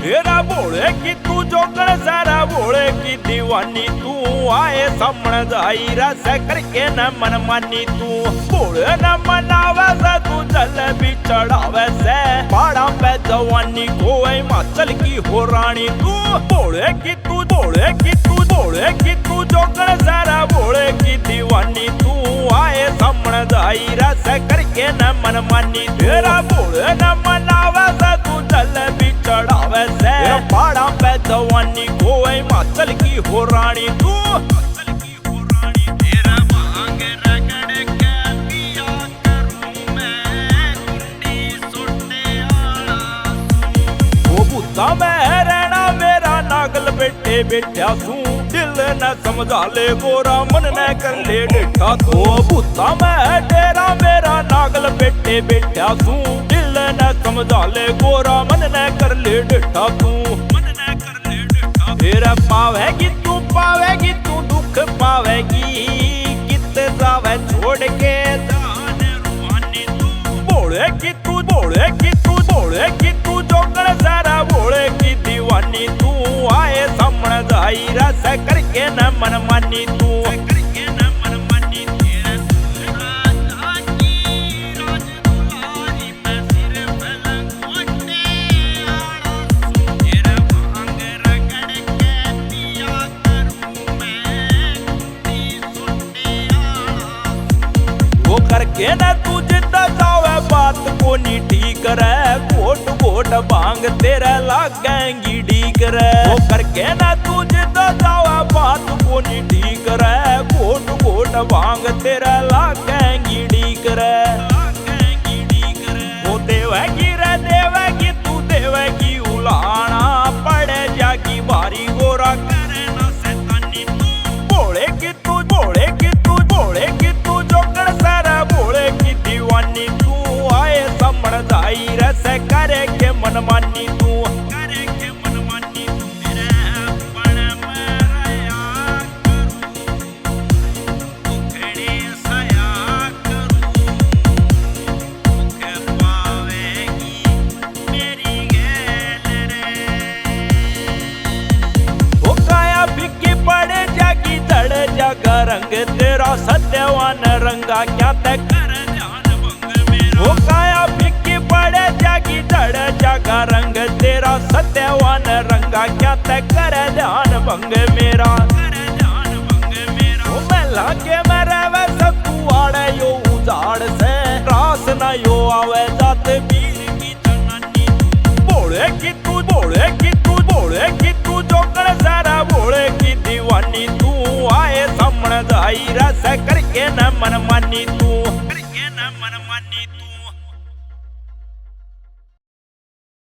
तेरा बोले की तू जोगण सारा बोले की दीवानी तू आए सामने दायरा से करके न मन मानी तू बोले न मनावे से तू चल भी चढ़ावे से पहाड़ा पे जवानी को हिमाचल की हो रानी तू बोले की तू जोगण सारा बोले की दीवानी तू आए सामने दायरा से करके न मन मानी तेरा बोले न मनावे से तू चल भी चढ़ावे से पहाड़ा पे जवानी को हिमाचल की हो रानी तू मैं रहना मेरा नागल बेटे बेटा तू दिल न समझा ले गोरा मन न कर ले डेठा तू भूता मैं तेरा मेरा नागल बेटे बेटा तू दिल न समझा ले गोरा मन न कर ले डेठा तू तेरा पावेगी तू दुख पावेगी कित जावे छोड़ के बोले की तू जोगण सारा बोले की दीवानी तू आए सामने दायरा से करके न मन मानी तू वो करके न तू जितना जावे बात को नी ठीक रे घोट भांग तेरा लागेंगी ठीक रे वो करके न तू जितना जावे बात को नी ठीक रे घोट भांग तेरा लागेंगी ठीक रे वो देवेगी तू देवेगी उलाना पड़े जागी बारी गोरा करे ना शैतानी तू बोले की तू जोगण सारा बोले की दीवानी तू आए सामने दायरा से करे के मन मानी तू रंग तेरा सत्यवान रंगा क्या तक वो काया फिक्की पड़े जागी जड़ जागा रंग तेरा सत्यवान रंगा क्या तक करे ध्यान भंग मेरा मैं लागे मैं रहे सकू आड़े यो उजाड़ से रास न यो आवे जात वीर की जनानी बोले की तू जोगण सारा बोले की दीवानी तू आए सामने दायरा से करके न मन मानी तू